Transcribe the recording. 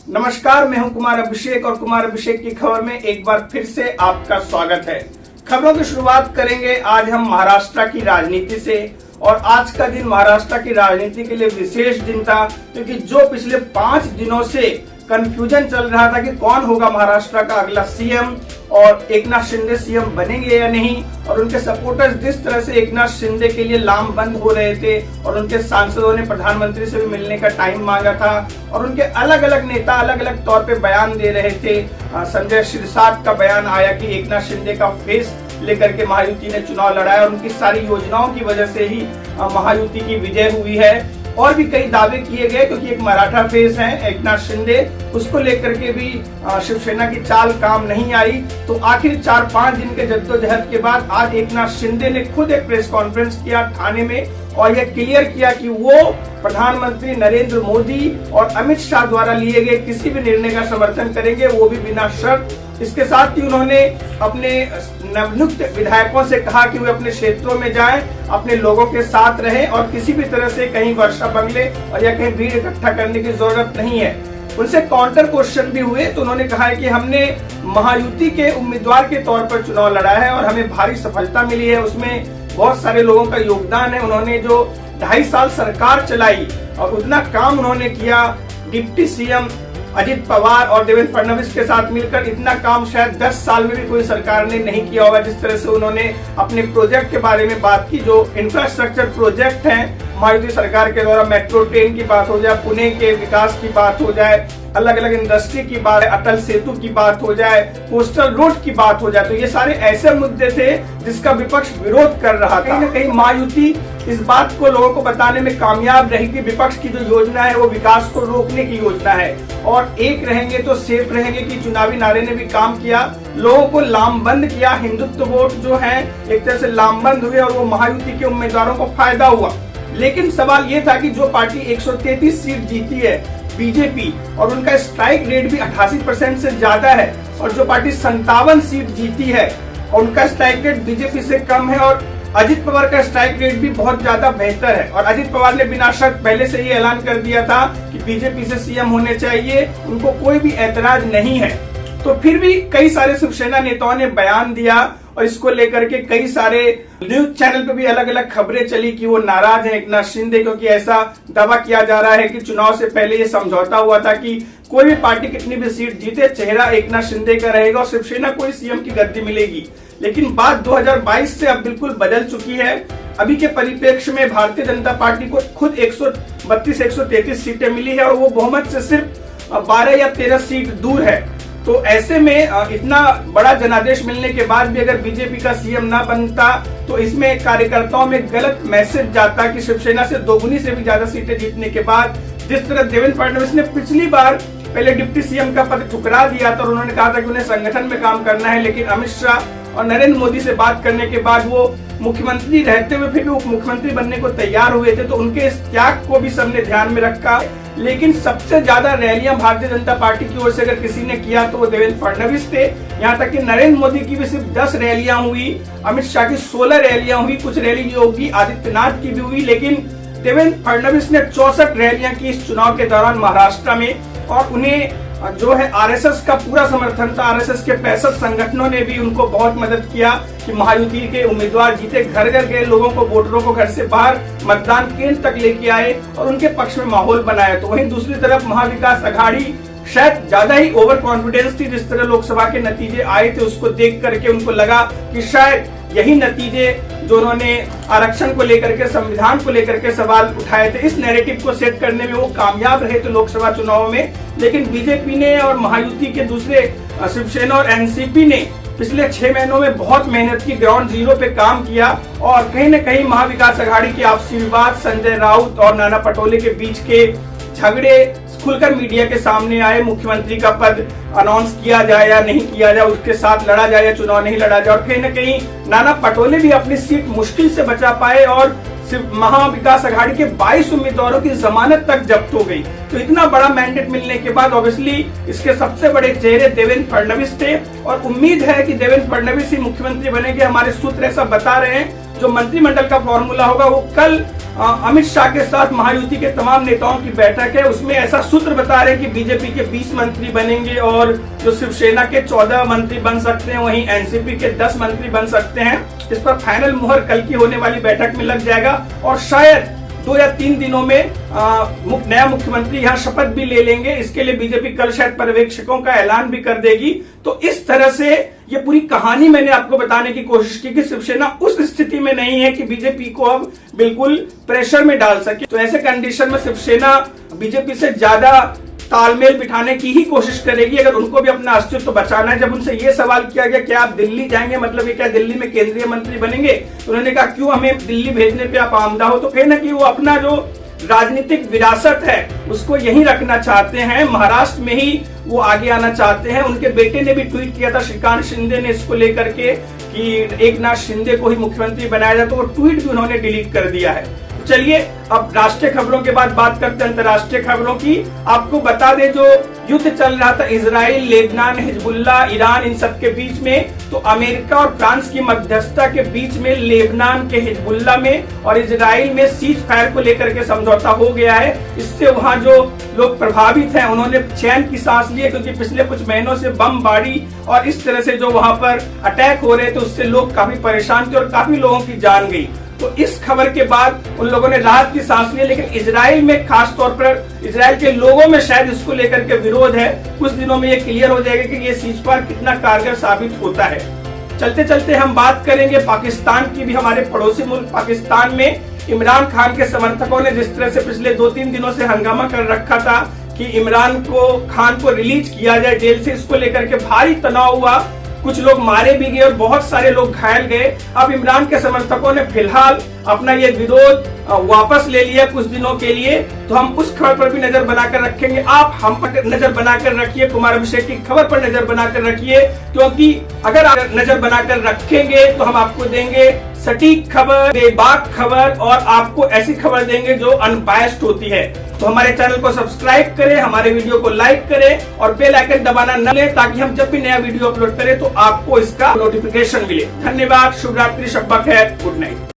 नमस्कार, मैं हूं कुमार अभिषेक और कुमार अभिषेक की खबर में एक बार फिर से आपका स्वागत है। खबरों की शुरुआत करेंगे आज हम महाराष्ट्र की राजनीति से। और आज का दिन महाराष्ट्र की राजनीति के लिए विशेष दिन था, क्योंकि जो पिछले 5 दिनों से कंफ्यूजन चल रहा था कि कौन होगा महाराष्ट्र का अगला सीएम और एकनाथ शिंदे सीएम बनेंगे या नहीं, और उनके सपोर्टर्स जिस तरह से एकनाथ शिंदे के लिए लामबंद हो रहे थे और उनके सांसदों ने प्रधानमंत्री से भी मिलने का टाइम मांगा था और उनके अलग अलग नेता अलग अलग तौर पे बयान दे रहे थे। संजय शिरसाट का बयान आया कि एकनाथ शिंदे का फेस लेकर के महायुति ने चुनाव लड़ा है और उनकी सारी योजनाओं की वजह से ही महायुति की विजय हुई है। और भी कई दावे किए गए, क्योंकि एक मराठा फेस है एकनाथ शिंदे, उसको लेकर के भी शिवसेना की चाल काम नहीं आई। तो आखिर 4-5 दिन के जद्दोजहद के बाद आज एकनाथ शिंदे ने खुद एक प्रेस कॉन्फ्रेंस किया थाने में और यह क्लियर किया कि वो प्रधानमंत्री नरेंद्र मोदी और अमित शाह द्वारा लिए गए किसी भी निर्णय का समर्थन करेंगे, वो भी बिना शर्त। इसके साथ ही उन्होंने अपने नवनियुक्त विधायकों से कहा कि वे अपने क्षेत्रों में जाएं, अपने लोगों के साथ रहें और किसी भी तरह से कहीं वर्षा बंगले और या कहीं भीड़ इकट्ठा करने की जरूरत नहीं है। उनसे काउंटर क्वेश्चन भी हुए तो उन्होंने कहा है कि हमने महायुति के उम्मीदवार के तौर पर चुनाव लड़ा है और हमें भारी सफलता मिली है, उसमें बहुत सारे लोगों का योगदान है। उन्होंने जो 2.5 साल सरकार चलाई और उतना काम उन्होंने किया, डिप्टी सीएम अजित पवार और देवेंद्र फडणवीस के साथ मिलकर इतना काम शायद 10 साल में भी कोई सरकार ने नहीं किया होगा। जिस तरह से उन्होंने अपने प्रोजेक्ट के बारे में बात की, जो इंफ्रास्ट्रक्चर प्रोजेक्ट हैं महायुति सरकार के द्वारा, मेट्रो ट्रेन की बात हो जाए, पुणे के विकास की बात हो जाए, अलग अलग इंडस्ट्री की बात, अटल सेतु की बात हो जाए, कोस्टल रोड की बात हो जाए, तो ये सारे ऐसे मुद्दे थे जिसका विपक्ष विरोध कर रहा था। कहीं न कहीं महायुति इस बात को लोगों को बताने में कामयाब रही कि विपक्ष की जो योजना है वो विकास को रोकने की योजना है और एक रहेंगे तो सेफ रहेंगे की चुनावी नारे ने भी काम किया, लोगों को लामबंद किया। हिंदुत्व वोट जो है एक तरह से लामबंद हुए और वो महायुति के उम्मीदवारों को फायदा हुआ। लेकिन सवाल ये था कि जो पार्टी 133 सीट जीती है बीजेपी, और उनका स्ट्राइक रेट भी 88% से ज्यादा है, और जो पार्टी 57 सीट जीती है और उनका स्ट्राइक रेट बीजेपी से कम है, और अजित पवार का स्ट्राइक रेट भी बहुत ज्यादा बेहतर है और अजित पवार ने बिना शर्त पहले से ही ऐलान कर दिया था कि बीजेपी से सीएम होने चाहिए, उनको कोई भी ऐतराज नहीं है। तो फिर भी कई सारे शिवसेना नेताओं ने बयान दिया और इसको लेकर के कई सारे न्यूज चैनल पे भी अलग अलग खबरें चली कि वो नाराज हैं एकनाथ शिंदे, क्योंकि ऐसा दावा किया जा रहा है कि चुनाव से पहले ये समझौता हुआ था कि कोई भी पार्टी कितनी भी सीट जीते चेहरा एकनाथ शिंदे का रहेगा और शिवसेना को ही सीएम की गद्दी मिलेगी। लेकिन बात 2022 से अब बिल्कुल बदल चुकी है। अभी के परिप्रेक्ष्य में भारतीय जनता पार्टी को खुद 132-133 सीटें मिली है और वो बहुमत से सिर्फ 12 या 13 सीट दूर है। तो ऐसे में इतना बड़ा जनादेश मिलने के बाद भी अगर बीजेपी का सीएम ना बनता तो इसमें कार्यकर्ताओं में गलत मैसेज जाता कि शिवसेना से दोगुनी से भी ज्यादा सीटें जीतने के बाद, जिस तरह देवेंद्र फडणवीस ने पिछली बार पहले डिप्टी सीएम का पद ठुकरा दिया था और उन्होंने कहा था कि उन्हें संगठन में काम करना है, लेकिन अमित शाह और नरेंद्र मोदी से बात करने के बाद वो मुख्यमंत्री रहते हुए फिर भी उप मुख्यमंत्री बनने को तैयार हुए थे, तो उनके इस त्याग को भी सबने ध्यान में रखा। लेकिन सबसे ज्यादा रैलियां भारतीय जनता पार्टी की ओर से अगर किसी ने किया तो वो देवेंद्र फडणवीस थे। यहाँ तक कि नरेंद्र मोदी की भी सिर्फ 10 रैलियां हुई, अमित शाह की 16 रैलियां हुई, कुछ रैली योगी आदित्यनाथ की भी हुई, लेकिन देवेंद्र फडणवीस ने 64 रैलियां की इस चुनाव के दौरान महाराष्ट्र में। और उन्हें जो है आरएसएस का पूरा समर्थन था, आरएसएस के 65 संगठनों ने भी उनको बहुत मदद किया कि महायुति के उम्मीदवार जीते, घर घर गए, लोगों को, वोटरों को घर से बाहर मतदान केंद्र तक लेके आए और उनके पक्ष में माहौल बनाया। तो वहीं दूसरी तरफ महाविकास अघाड़ी शायद ज्यादा ही ओवर कॉन्फिडेंस थी, जिस तरह लोकसभा के नतीजे आए थे उसको देख करके उनको लगा कि शायद यही नतीजे जो उन्होंने आरक्षण को लेकर के, संविधान को लेकर के सवाल उठाए थे, इस नैरेटिव को सेट करने में वो कामयाब रहे थे लोकसभा चुनाव में। लेकिन बीजेपी ने और महायुति के दूसरे शिवसेना और एनसीपी ने पिछले 6 महीनों में बहुत मेहनत की, ग्राउंड जीरो पे काम किया और कहीं न कहीं महाविकास अघाड़ी के आपसी विवाद, संजय राउत और नाना पटोले के बीच के झगड़े खुलकर मीडिया के सामने आए। मुख्यमंत्री का पद अनाउंस किया जाए या नहीं किया जाए, उसके साथ लड़ा जाए या चुनाव नहीं लड़ा जाए, और कहीं न कहीं नाना पटोले भी अपनी सीट मुश्किल से बचा पाए और महाविकास अघाड़ी के 22 उम्मीदवारों की जमानत तक जब्त हो गई। तो इतना बड़ा मैंडेट मिलने के बाद ऑब्वियसली इसके सबसे बड़े चेहरे देवेंद्र फडणवीस थे और उम्मीद है कि देवेंद्र फडणवीस ही मुख्यमंत्री बनेंगे। हमारे सूत्र ऐसा बता रहे हैं। जो मंत्रिमंडल का फॉर्मूला होगा वो कल अमित शाह के साथ महायुति के तमाम नेताओं की बैठक है। उसमें ऐसा सूत्र बता रहे हैं कि बीजेपी के 20 मंत्री बनेंगे और जो शिवसेना के 14 मंत्री बन सकते हैं, वहीं एनसीपी के 10 मंत्री बन सकते हैं। इस पर फाइनल मुहर कल की होने वाली बैठक में लग जाएगा और शायद 2 या 3 दिनों में नया मुख्यमंत्री यहाँ शपथ भी ले लेंगे। इसके लिए बीजेपी कल शायद पर्यवेक्षकों का ऐलान भी कर देगी। तो इस तरह से ये पूरी कहानी मैंने आपको बताने की कोशिश की कि शिवसेना उस स्थिति में नहीं है कि बीजेपी को अब बिल्कुल प्रेशर में डाल सके। तो ऐसे कंडीशन में शिवसेना बीजेपी से ज्यादा तालमेल बिठाने की ही कोशिश करेगी अगर उनको भी अपना अस्तित्व बचाना है। जब उनसे ये सवाल किया गया कि आप दिल्ली जाएंगे, मतलब ये क्या दिल्ली में केंद्रीय मंत्री बनेंगे, तो उन्होंने कहा क्यों हमें दिल्ली भेजने पे आप आमदा हो। तो कहीं ना कहीं वो अपना जो राजनीतिक विरासत है उसको यहीं रखना चाहते हैं, महाराष्ट्र में ही वो आगे आना चाहते हैं। उनके बेटे ने भी ट्वीट किया था, श्रीकांत शिंदे ने, इसको लेकर के कि एकनाथ शिंदे को ही मुख्यमंत्री बनाया जाए, तो वो ट्वीट भी उन्होंने डिलीट कर दिया है। चलिए अब राष्ट्रीय खबरों के बाद बात करते हैं अंतर्राष्ट्रीय खबरों की। आपको बता दें जो युद्ध चल रहा था इजराइल, लेबनान, हिजबुल्लाह, ईरान, इन सब के बीच में, तो अमेरिका और फ्रांस की मध्यस्थता के बीच में लेबनान के हिजबुल्लाह में और इजराइल में सीज फायर को लेकर के समझौता हो गया है। इससे वहां जो लोग प्रभावित हैं उन्होंने चैन की सांस ली, क्योंकि पिछले कुछ महीनों से बमबारी और इस तरह से जो वहां पर अटैक हो रहे थे उससे लोग काफी परेशान थे और काफी लोगों की जान गई। तो इस खबर के बाद उन लोगों ने राहत की सांस ली, लेकिन इजराइल में खास तौर पर इजराइल के लोगों में शायद इसको लेकर के विरोध है। कुछ दिनों में ये क्लियर हो जाएगा कि ये सीजफायर कितना कारगर साबित होता है। चलते चलते हम बात करेंगे पाकिस्तान की भी। हमारे पड़ोसी मुल्क पाकिस्तान में इमरान खान के समर्थकों ने जिस तरह से पिछले 2-3 दिनों से हंगामा कर रखा था कि इमरान खान को रिलीज किया जाए जेल से, इसको लेकर के भारी तनाव हुआ। कुछ लोग मारे भी गए और बहुत सारे लोग घायल गए। अब इमरान के समर्थकों ने फिलहाल अपना ये विरोध वापस ले लिया कुछ दिनों के लिए। तो हम उस खबर पर भी नजर बनाकर रखेंगे। आप हम पर नजर बनाकर रखिए, कुमार अभिषेक की खबर पर नजर बनाकर रखिए, क्योंकि अगर आप नजर बनाकर रखेंगे तो हम आपको देंगे सटीक खबर, बेबाक खबर और आपको ऐसी खबर देंगे जो अनबायस्ड होती है। तो हमारे चैनल को सब्सक्राइब करें, हमारे वीडियो को लाइक करें और बेल आइकन दबाना न लें, ताकि हम जब भी नया वीडियो अपलोड करें तो आपको इसका नोटिफिकेशन मिले। धन्यवाद, शुभ रात्रि, शब्बा खैर, गुड नाइट।